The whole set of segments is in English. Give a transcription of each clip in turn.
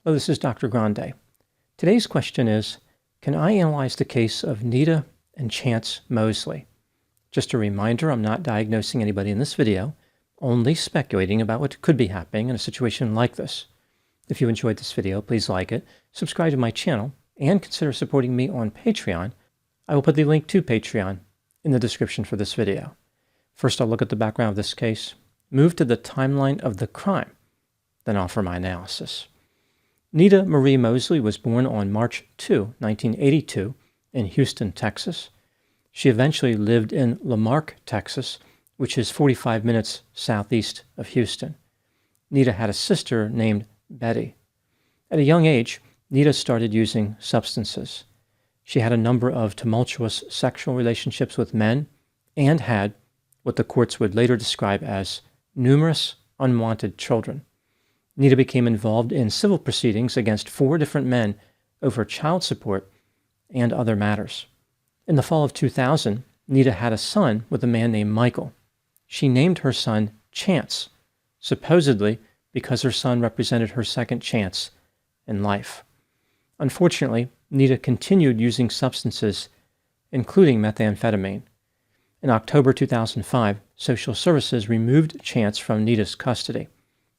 Hello, this is Dr. Grande. Today's question is, can I analyze the case of Nita and Chance Moseley? Just a reminder, I'm not diagnosing anybody in this video, only speculating about what could be happening in a situation like this. If you enjoyed this video, please like it, subscribe to my channel, and consider supporting me on Patreon. I will put the link to Patreon in the description for this video. First, I'll look at the background of this case, move to the timeline of the crime, then offer my analysis. Nita Marie Moseley was born on March 2, 1982, in Houston, Texas. She eventually lived in Lamarck, Texas, which is 45 minutes southeast of Houston. Nita had a sister named Betty. At a young age, Nita started using substances. She had a number of tumultuous sexual relationships with men and had what the courts would later describe as numerous unwanted children. Nita became involved in civil proceedings against 4 different men over child support and other matters. In the fall of 2000, Nita had a son with a man named Michael. She named her son Chance, supposedly because her son represented her second chance in life. Unfortunately, Nita continued using substances, including methamphetamine. In October 2005, social services removed Chance from Nita's custody.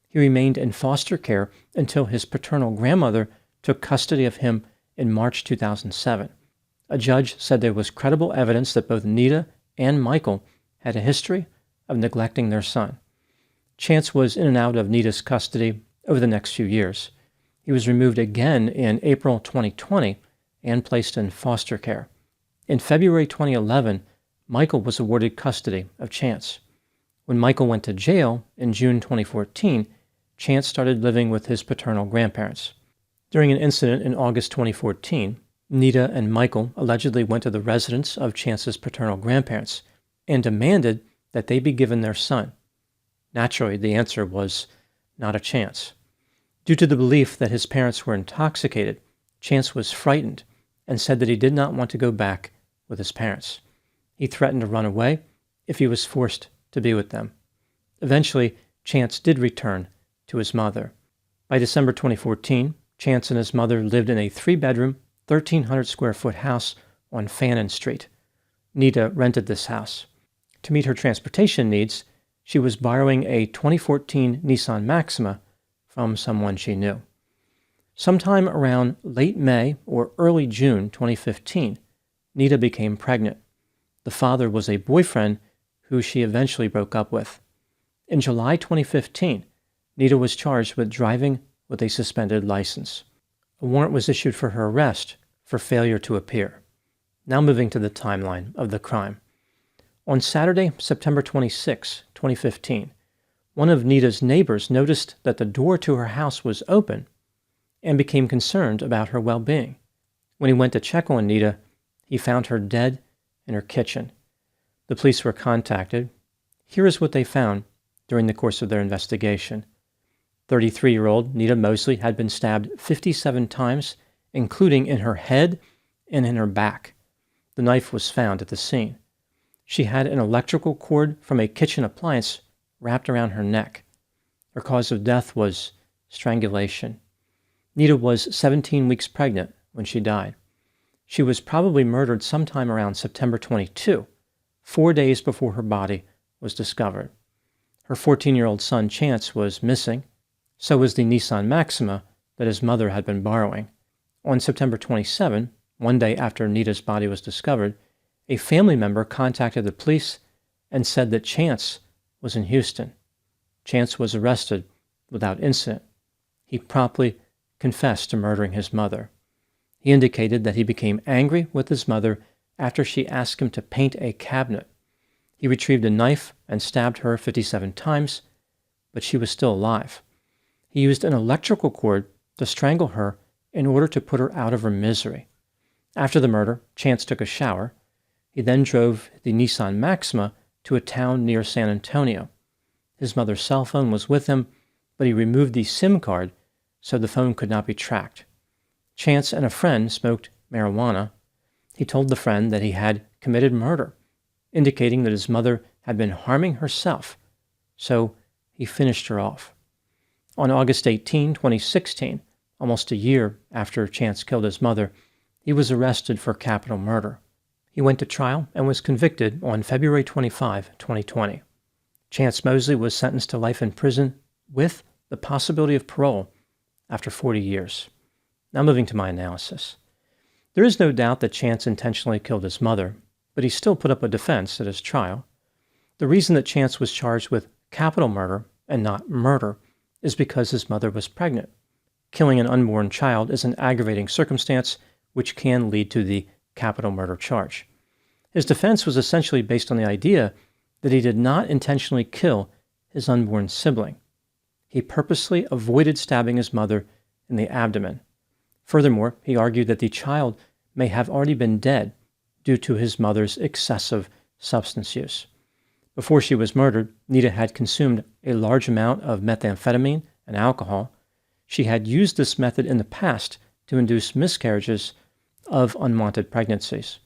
He remained in foster care until his paternal grandmother took custody of him in March 2007. A judge said there was credible evidence that both Nita and Michael had a history of neglecting their son. Chance was in and out of Nita's custody over the next few years. He was removed again in April 2020 and placed in foster care. In February 2011, Michael was awarded custody of Chance. When Michael went to jail in June 2014, Chance started living with his paternal grandparents. During an incident in August 2014, Nita and Michael allegedly went to the residence of Chance's paternal grandparents and demanded that they be given their son. Naturally, the answer was not a chance. Due to the belief that his parents were intoxicated, Chance was frightened and said that he did not want to go back with his parents. He threatened to run away if he was forced to be with them. Eventually, Chance did return to his mother. By December 2014, Chance and his mother lived in a 3-bedroom, 1,300 square foot house on Fannin Street. Nita rented this house. To meet her transportation needs, she was borrowing a 2014 Nissan Maxima from someone she knew. Sometime around late May or early June 2015, Nita became pregnant. The father was a boyfriend who she eventually broke up with. In July 2015, Nita was charged with driving with a suspended license. A warrant was issued for her arrest for failure to appear. Now moving to the timeline of the crime. On Saturday, September 26, 2015, one of Nita's neighbors noticed that the door to her house was open and became concerned about her well-being. When he went to check on Nita, he found her dead in her kitchen. The police were contacted. Here is what they found during the course of their investigation. 33-year-old Nita Moseley had been stabbed 57 times, including in her head and in her back. The knife was found at the scene. She had an electrical cord from a kitchen appliance wrapped around her neck. Her cause of death was strangulation. Nita was 17 weeks pregnant when she died. She was probably murdered sometime around September 22, 4 days before her body was discovered. Her 14-year-old son Chance was missing. So was the Nissan Maxima that his mother had been borrowing. On September 27, 1 day after Nita's body was discovered, a family member contacted the police and said that Chance was in Houston. Chance was arrested without incident. He promptly confessed to murdering his mother. He indicated that he became angry with his mother after she asked him to paint a cabinet. He retrieved a knife and stabbed her 57 times, but she was still alive. He used an electrical cord to strangle her in order to put her out of her misery. After the murder, Chance took a shower. He then drove the Nissan Maxima to a town near San Antonio. His mother's cell phone was with him, but he removed the SIM card so the phone could not be tracked. Chance and a friend smoked marijuana. He told the friend that he had committed murder, indicating that his mother had been harming herself, so he finished her off. On August 18, 2016, almost a year after Chance killed his mother, he was arrested for capital murder. He went to trial and was convicted on February 25, 2020. Chance Moseley was sentenced to life in prison with the possibility of parole after 40 years. Now moving to my analysis. There is no doubt that Chance intentionally killed his mother, but he still put up a defense at his trial. The reason that Chance was charged with capital murder and not murder is because his mother was pregnant. Killing an unborn child is an aggravating circumstance which can lead to the capital murder charge. His defense was essentially based on the idea that he did not intentionally kill his unborn sibling. He purposely avoided stabbing his mother in the abdomen. Furthermore, he argued that the child may have already been dead due to his mother's excessive substance use. Before she was murdered, Nita had consumed a large amount of methamphetamine and alcohol. She had used this method in the past to induce miscarriages of unwanted pregnancies.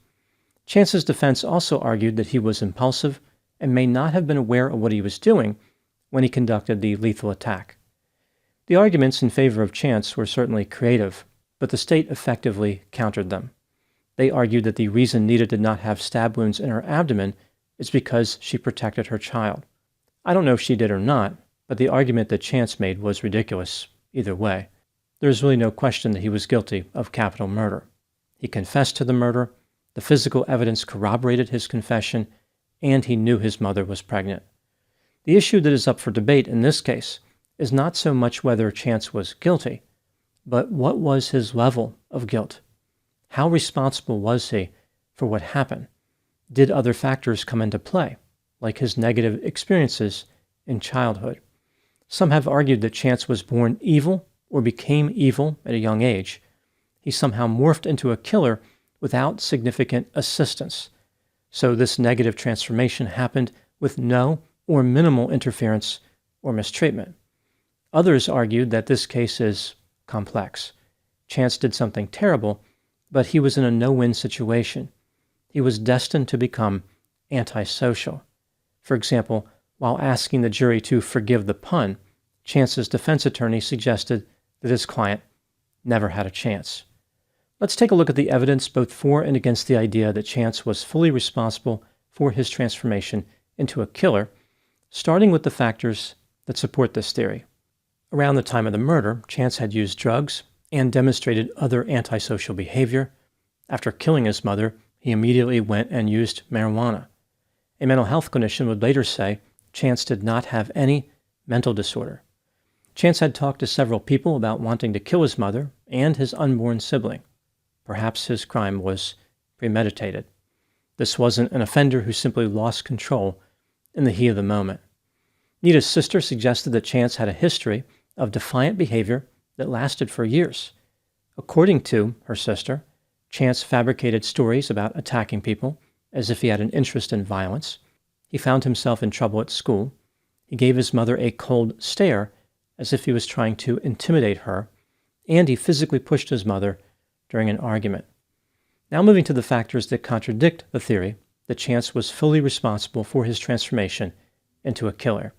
Chance's defense also argued that he was impulsive and may not have been aware of what he was doing when he conducted the lethal attack. The arguments in favor of Chance were certainly creative, but the state effectively countered them. They argued that the reason Nita did not have stab wounds in her abdomen is because she protected her child. I don't know if she did or not, but the argument that Chance made was ridiculous either way. There is really no question that he was guilty of capital murder. He confessed to the murder, the physical evidence corroborated his confession, and he knew his mother was pregnant. The issue that is up for debate in this case is not so much whether Chance was guilty, but what was his level of guilt? How responsible was he for what happened? Did other factors come into play, like his negative experiences in childhood? Some have argued that Chance was born evil or became evil at a young age. He somehow morphed into a killer without significant assistance. So this negative transformation happened with no or minimal interference or mistreatment. Others argued that this case is complex. Chance did something terrible, but he was in a no-win situation. He was destined to become antisocial. For example, while asking the jury to forgive the pun, Chance's defense attorney suggested that his client never had a chance. Let's take a look at the evidence both for and against the idea that Chance was fully responsible for his transformation into a killer, starting with the factors that support this theory. Around the time of the murder, Chance had used drugs and demonstrated other antisocial behavior. After killing his mother, he immediately went and used marijuana. A mental health clinician would later say Chance did not have any mental disorder. Chance had talked to several people about wanting to kill his mother and his unborn sibling. Perhaps his crime was premeditated. This wasn't an offender who simply lost control in the heat of the moment. Nita's sister suggested that Chance had a history of defiant behavior that lasted for years. According to her sister, Chance fabricated stories about attacking people as if he had an interest in violence. He found himself in trouble at school. He gave his mother a cold stare as if he was trying to intimidate her, and he physically pushed his mother during an argument. Now moving to the factors that contradict the theory that Chance was fully responsible for his transformation into a killer.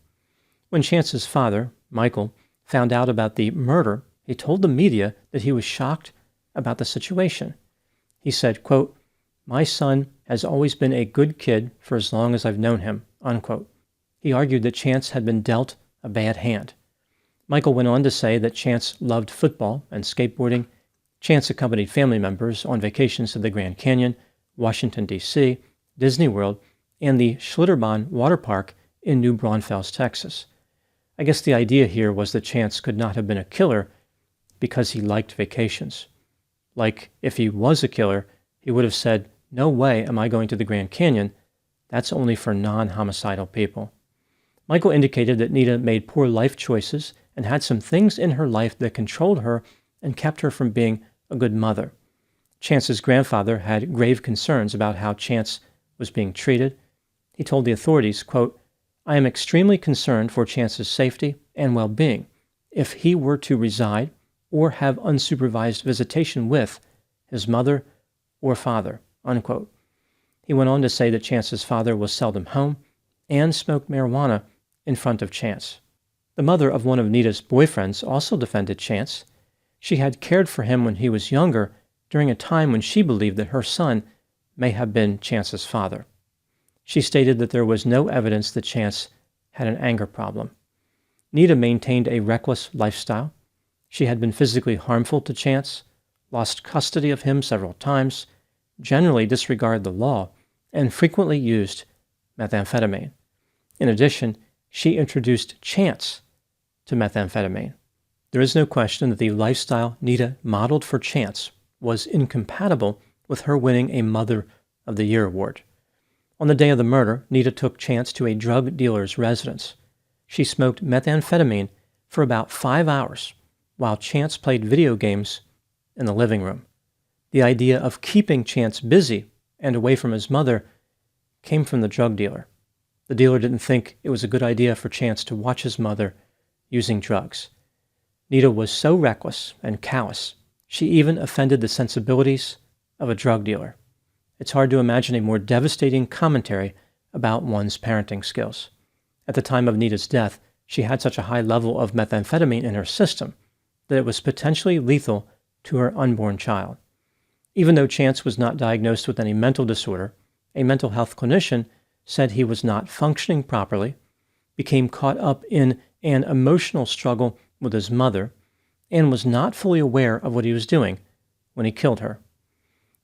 When Chance's father, Michael, found out about the murder, he told the media that he was shocked about the situation. He said, quote, "My son has always been a good kid for as long as I've known him," unquote. He argued that Chance had been dealt a bad hand. Michael went on to say that Chance loved football and skateboarding. Chance accompanied family members on vacations to the Grand Canyon, Washington, D.C., Disney World, and the Schlitterbahn Water Park in New Braunfels, Texas. I guess the idea here was that Chance could not have been a killer because he liked vacations. Like, if he was a killer, he would have said, "No way am I going to the Grand Canyon. That's only for non-homicidal people." Michael indicated that Nita made poor life choices and had some things in her life that controlled her and kept her from being a good mother. Chance's grandfather had grave concerns about how Chance was being treated. He told the authorities, quote, "I am extremely concerned for Chance's safety and well-being. If he were to reside or have unsupervised visitation with his mother or father," unquote. He went on to say that Chance's father was seldom home and smoked marijuana in front of Chance. The mother of one of Nita's boyfriends also defended Chance. She had cared for him when he was younger, during a time when she believed that her son may have been Chance's father. She stated that there was no evidence that Chance had an anger problem. Nita maintained a reckless lifestyle. She had been physically harmful to Chance, lost custody of him several times, generally disregarded the law, and frequently used methamphetamine. In addition, she introduced Chance to methamphetamine. There is no question that the lifestyle Nita modeled for Chance was incompatible with her winning a Mother of the Year award. On the day of the murder, Nita took Chance to a drug dealer's residence. She smoked methamphetamine for about 5 hours while Chance played video games in the living room. The idea of keeping Chance busy and away from his mother came from the drug dealer. The dealer didn't think it was a good idea for Chance to watch his mother using drugs. Nita was so reckless and callous, she even offended the sensibilities of a drug dealer. It's hard to imagine a more devastating commentary about one's parenting skills. At the time of Nita's death, she had such a high level of methamphetamine in her system that it was potentially lethal to her unborn child. Even though Chance was not diagnosed with any mental disorder, a mental health clinician said he was not functioning properly, became caught up in an emotional struggle with his mother, and was not fully aware of what he was doing when he killed her.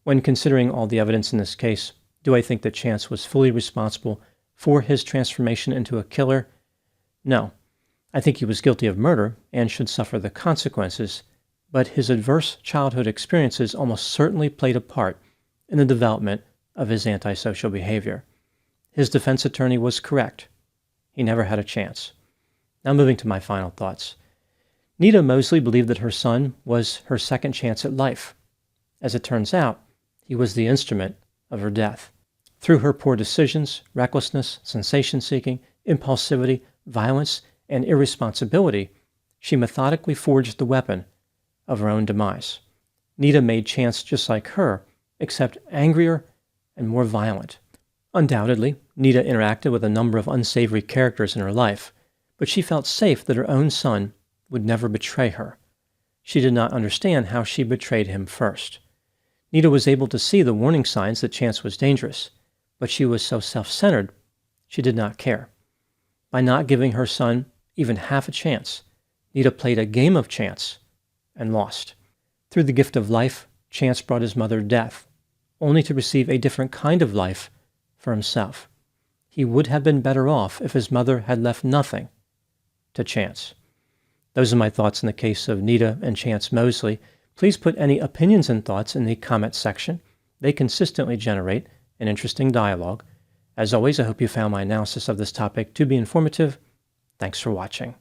When considering all the evidence in this case, do I think that Chance was fully responsible for his transformation into a killer? No. I think he was guilty of murder and should suffer the consequences, but his adverse childhood experiences almost certainly played a part in the development of his antisocial behavior. His defense attorney was correct. He never had a chance. Now moving to my final thoughts. Nita Moseley believed that her son was her second chance at life. As it turns out, he was the instrument of her death. Through her poor decisions, recklessness, sensation-seeking, impulsivity, violence, and irresponsibility, she methodically forged the weapon of her own demise. Nita made Chance just like her, except angrier and more violent. Undoubtedly, Nita interacted with a number of unsavory characters in her life, but she felt safe that her own son would never betray her. She did not understand how she betrayed him first. Nita was able to see the warning signs that Chance was dangerous, but she was so self-centered, she did not care. By not giving her son even half a chance, Nita played a game of chance and lost. Through the gift of life, Chance brought his mother death, only to receive a different kind of life for himself. He would have been better off if his mother had left nothing to Chance. Those are my thoughts in the case of Nita and Chance Moseley. Please put any opinions and thoughts in the comments section. They consistently generate an interesting dialogue. As always, I hope you found my analysis of this topic to be informative. Thanks for watching.